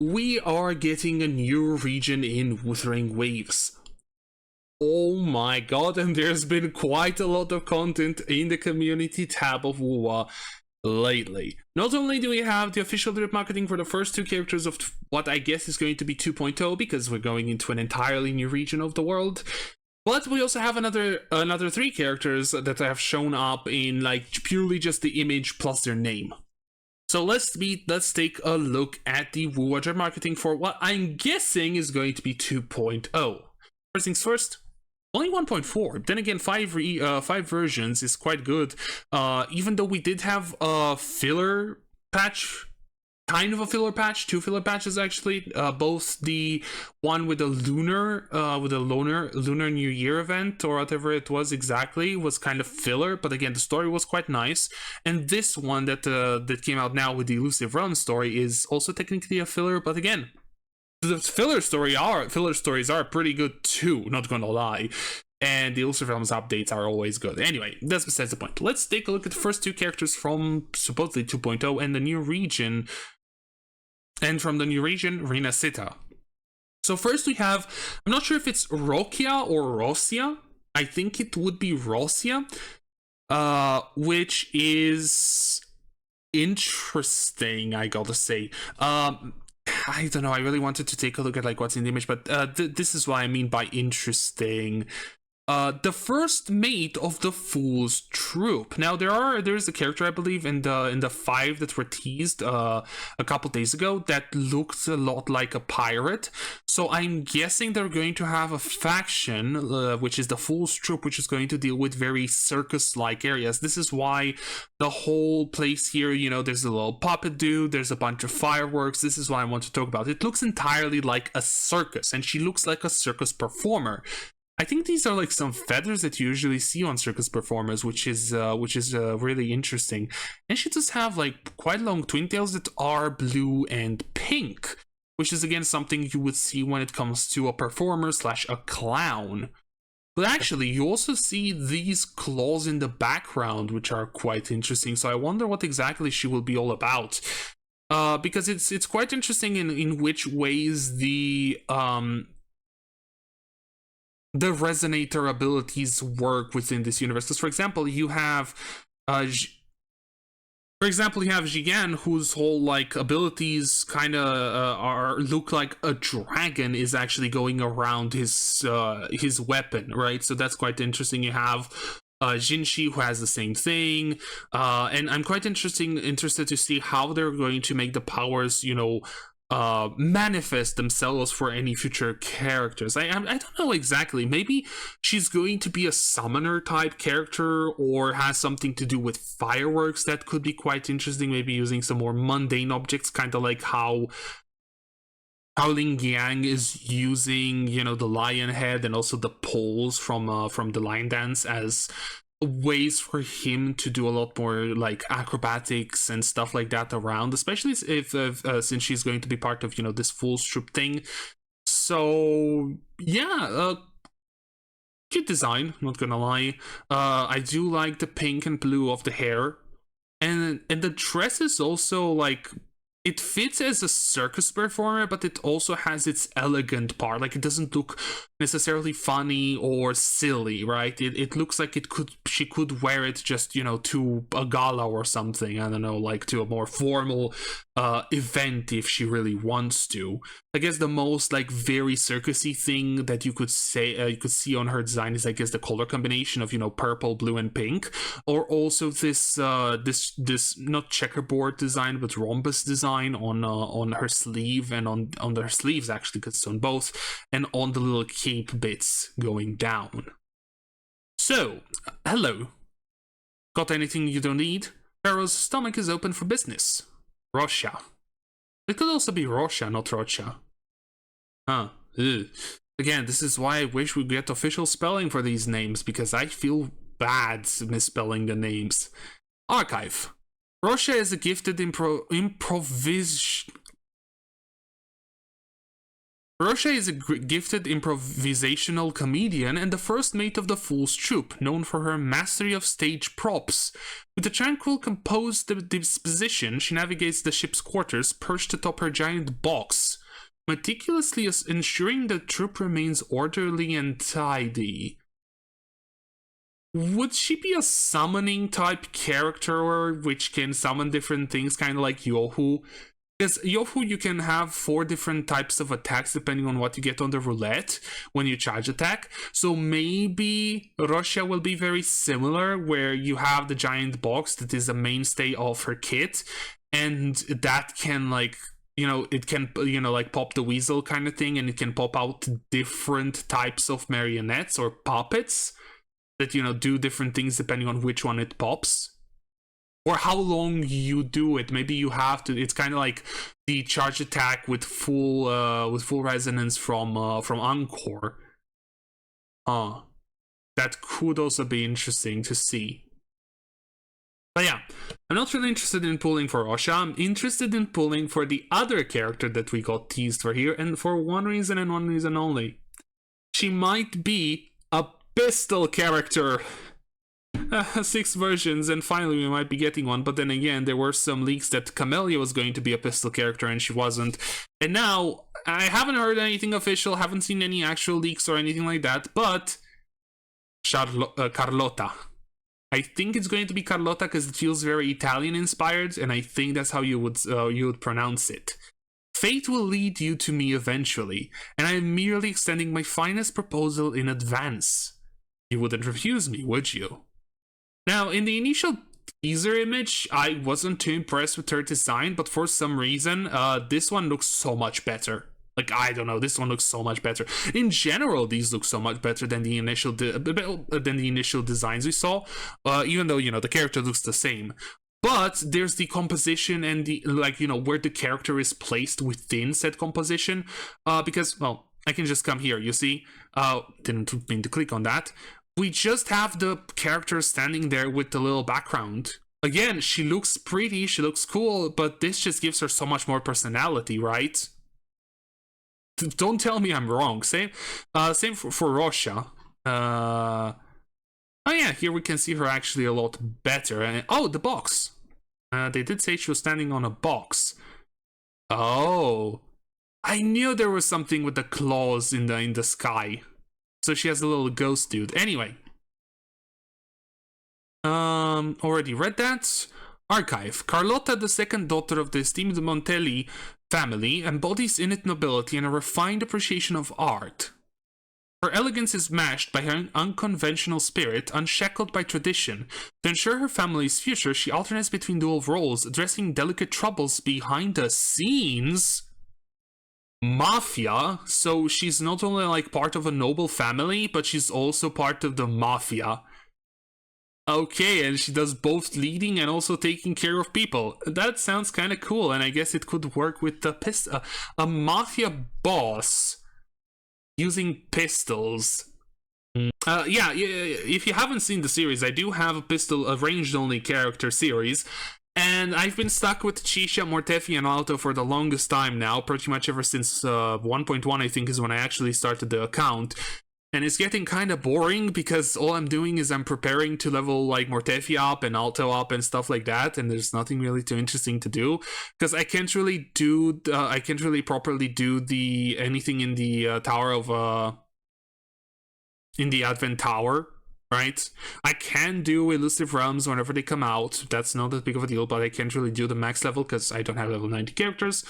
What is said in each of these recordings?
we are getting a new region in Wuthering Waves. Oh my god, and there's been quite a lot of content in the community tab of WoWA lately. Not only do we have the official drip marketing for the first two characters of what I guess is going to be 2.0, because we're going into an entirely new region of the world, but we also have another three characters that have shown up in like purely just the image plus their name. So let's take a look at the WoWA drip marketing for what I'm guessing is going to be 2.0. First things first, only 1.4. Then again, five versions is quite good. Even though we did have a filler patch, kind of a filler patch, two filler patches actually. Both the one with the lunar New Year event or whatever it was exactly was kind of filler, but again the story was quite nice. And this one that came out now with the Elusive Realm story is also technically a filler, but again, the filler stories are pretty good too, not gonna lie. And the Elusive Realms updates are always good. Anyway, that's besides the point. Let's take a look at the first two characters from supposedly 2.0 and the new region. And from the new region, Renacita. So first we have, I'm not sure if it's Rokia or Rosia. I think it would be Rosia, which is interesting, I gotta say. I don't know, I really wanted to take a look at like what's in the image, but this is what I mean by interesting. The first mate of the Fool's Troop. Now there's a character, I believe, in the 5 that were teased a couple days ago that looks a lot like a pirate. So I'm guessing they're going to have a faction, which is the Fool's Troop, which is going to deal with very circus-like areas. This is why the whole place here, you know, there's a little puppet dude, there's a bunch of fireworks. This is what I want to talk about. It looks entirely like a circus, and she looks like a circus performer. I think these are like some feathers that you usually see on circus performers, which is really interesting. And she does have like quite long twin tails that are blue and pink, which is again something you would see when it comes to a performer / a clown. But actually, you also see these claws in the background, which are quite interesting. So I wonder what exactly she will be all about. Because it's quite interesting in which ways the resonator abilities work within this universe. Because for example, you have Jigan, whose whole like abilities kind of look like a dragon is actually going around his weapon, right? So that's quite interesting. You have Jinshi, who has the same thing, and I'm quite interested to see how they're going to make the powers, you know, manifest themselves for any future characters. I don't know exactly. Maybe she's going to be a summoner type character or has something to do with fireworks. That could be quite interesting. Maybe using some more mundane objects, kind of like how Ling Yang is using, you know, the lion head and also the poles from the Lion Dance as ways for him to do a lot more like acrobatics and stuff like that around, especially if since she's going to be part of, you know, this Fool's Troop thing. So yeah, cute design, not gonna lie. I do like the pink and blue of the hair, and the dress is also like, it fits as a circus performer, but it also has its elegant part. Like, it doesn't look necessarily funny or silly, right? It looks like she could wear it just, you know, to a gala or something. I don't know, like to a more formal event if she really wants to. I guess the most like very circusy thing that you could say you could see on her design is, I guess, the color combination of, you know, purple, blue, and pink, or also this not checkerboard design but rhombus design on her sleeve and on her sleeves, actually, because it's on both, and on the little cape bits going down. So, hello. Got anything you don't need? Pharaoh's stomach is open for business. Rosha. It could also be Rosha, not Rocha. Huh. Ugh. Again, this is why I wish we get official spelling for these names, because I feel bad misspelling the names. Archive. Rosha is a gifted improvisational comedian and the first mate of the Fool's Troop, known for her mastery of stage props. With a tranquil, composed disposition, she navigates the ship's quarters, perched atop her giant box. meticulously ensuring the troop remains orderly and tidy. Would she be a summoning type character which can summon different things, kind of like Yohu? Because Yofu, you can have 4 different types of attacks depending on what you get on the roulette when you charge attack. So maybe Rocha will be very similar, where you have the giant box that is a mainstay of her kit, and that can, like, you know, it can, you know, like pop the weasel kind of thing, and it can pop out different types of marionettes or puppets that, you know, do different things depending on which one it pops. Or how long you do it. Maybe you have to. It's kind of like the charge attack with full resonance from Encore. That could also be interesting to see. But yeah, I'm not really interested in pulling for Rocha. I'm interested in pulling for the other character that we got teased for here, and for one reason and one reason only. She might be a pistol character. 6 versions, and finally we might be getting one. But then again, there were some leaks that Camellia was going to be a pistol character and she wasn't. And now I haven't heard anything official, haven't seen any actual leaks or anything like that, but Carlotta. I think it's going to be Carlotta because it feels very Italian inspired, and I think that's how you would pronounce it. Fate will lead you to me eventually, and I am merely extending my finest proposal in advance. You wouldn't refuse me, would you? Now, in the initial teaser image, I wasn't too impressed with her design, but for some reason, this one looks so much better. Like, I don't know, this one looks so much better. In general, these look so much better than the initial designs we saw, even though, you know, the character looks the same. But there's the composition and the, like, you know, where the character is placed within said composition, because, well, I can just come here, you see? Didn't mean to click on that. We just have the character standing there with the little background. Again, she looks pretty, she looks cool, but this just gives her so much more personality, right? Don't tell me I'm wrong. Same for Rocha. Oh yeah, here we can see her actually a lot better. And oh, the box. They did say she was standing on a box. Oh, I knew there was something with the claws in the sky. So she has a little ghost dude. Anyway. Already read that. Archive. Carlotta, the second daughter of the esteemed Montelli family, embodies innate nobility and a refined appreciation of art. Her elegance is matched by her unconventional spirit, unshackled by tradition. To ensure her family's future, she alternates between dual roles, addressing delicate troubles behind the scenes. Mafia, so she's not only like part of a noble family, but she's also part of the mafia. Okay, and she does both leading and also taking care of people. That sounds kind of cool, and I guess it could work with the a mafia boss using pistols. Yeah, if you haven't seen the series, I do have a ranged only character series. And I've been stuck with Chisha, Mortefi, and Alto for the longest time now, pretty much ever since 1.1, I think, is when I actually started the account. And it's getting kind of boring because all I'm doing is I'm preparing to level like Mortefi up and Alto up and stuff like that, and there's nothing really too interesting to do because I can't really properly do anything in the tower of in the Advent Tower. Right? I can do Elusive Realms whenever they come out. That's not that big of a deal, but I can't really do the max level because I don't have level 90 characters.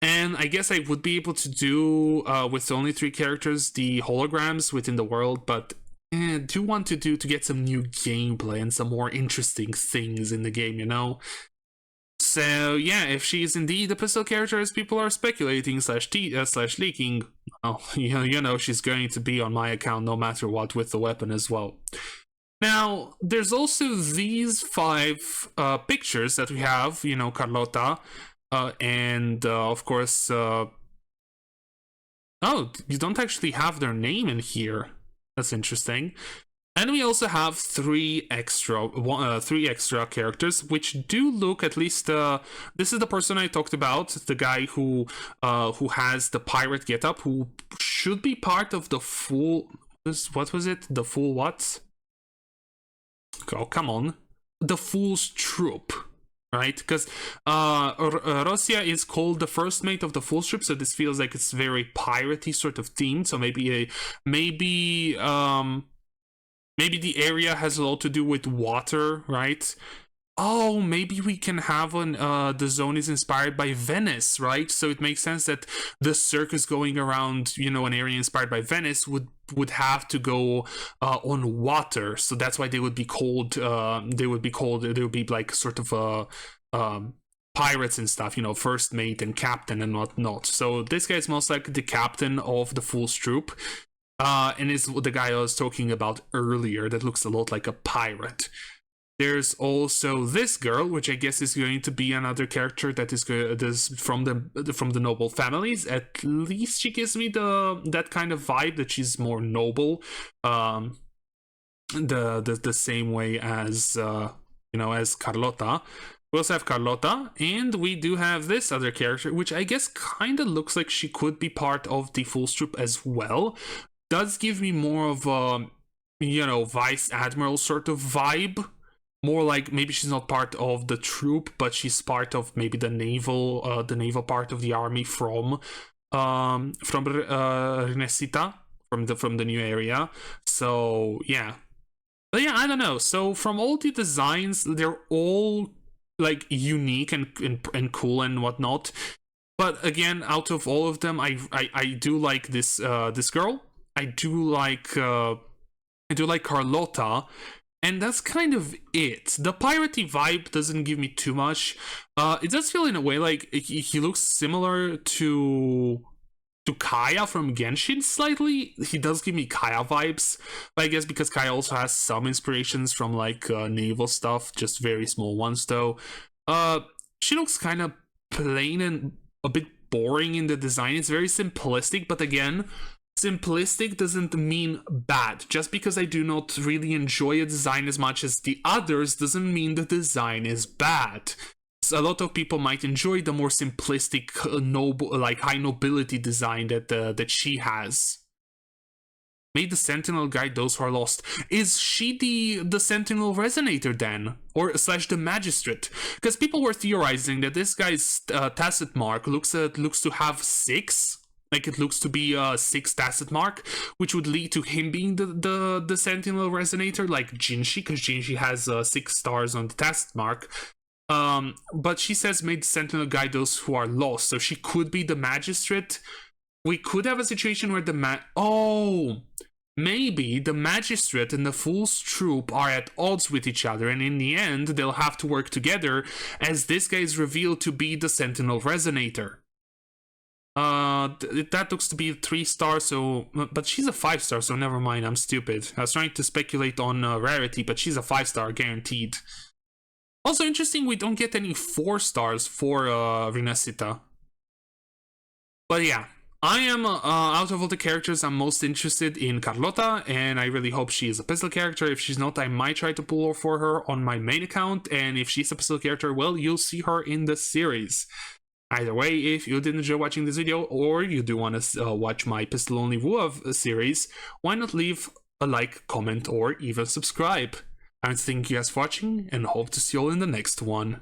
And I guess I would be able to do, with only 3 characters, the holograms within the world, but I do want to get some new gameplay and some more interesting things in the game, you know? So yeah, if she is indeed a pistol character as people are speculating slash leaking, well, you know she's going to be on my account no matter what with the weapon as well. Now, there's also these 5 pictures that we have, you know, Carlotta, and of course, oh, you don't actually have their name in here. That's interesting. And we also have 3 extra characters, which do look, at least, this is the person I talked about, the guy who has the pirate getup, who should be part of the full, what was it? The full what? Oh, come on. The Fool's Troop. right? Because Rosia is called the first mate of the full strip, so this feels like it's very piratey sort of themed. So maybe the area has a lot to do with water, right? Oh, maybe we can have the zone is inspired by Venice, right? So it makes sense that the circus going around, an area inspired by Venice would have to go on water. So that's why they would be called. They would be like sort of pirates and stuff, first mate and captain and whatnot. So this guy is most likely the captain of the Fool's Troop, and is the guy I was talking about earlier that looks a lot like a pirate. There's also this girl, which I guess is going to be another character that is from the noble families. At least she gives me that kind of vibe that she's more noble, the same way as as Carlota. We also have Carlota, and we do have this other character, which I guess kind of looks like she could be part of the Fool's Troop as well. Does give me more of a vice admiral sort of vibe. More like maybe she's not part of the troop, but she's part of maybe the naval part of the army from Renesita, from the new area. So yeah, but yeah, I don't know. So from all the designs, they're all like unique and cool and whatnot. But again, out of all of them, I do like this girl. I do like Carlota. And that's kind of it. The piratey vibe doesn't give me too much. It does feel in a way like he looks similar to Kaya from Genshin slightly. He does give me Kaya vibes. But I guess because Kaya also has some inspirations from like naval stuff, just very small ones though. She looks kind of plain and a bit boring in the design. It's very simplistic, but again, simplistic doesn't mean bad. Just because I do not really enjoy a design as much as the others doesn't mean the design is bad. So a lot of people might enjoy the more simplistic, noble, like high nobility design that she has. Made the Sentinel guide those who are lost. Is she the Sentinel Resonator then? Or / the Magistrate? Because people were theorizing that this guy's tacit mark looks to have 6. Like it looks to be a 6 tacit mark, which would lead to him being the Sentinel Resonator, like Jinshi, because Jinshi has 6 stars on the tacit mark. But she says made the Sentinel guide those who are lost, so she could be the Magistrate. We could have a situation where maybe the Magistrate and the Fool's Troop are at odds with each other, and in the end they'll have to work together, as this guy is revealed to be the Sentinel Resonator. That looks to be 3 stars, but she's a 5 star, so never mind, I'm stupid. I was trying to speculate on rarity, but she's a 5 star guaranteed. Also interesting, we don't get any 4 stars for Renesita. But yeah, I am, out of all the characters, I'm most interested in Carlota, and I really hope she is a pistol character. If she's not, I might try to pull for her on my main account, and if she's a pistol character, well, you'll see her in the series. Either way, if you did enjoy watching this video, or you do want to watch my Pistol Only WoW series, why not leave a like, comment, or even subscribe? I want to thank you guys for watching, and hope to see you all in the next one.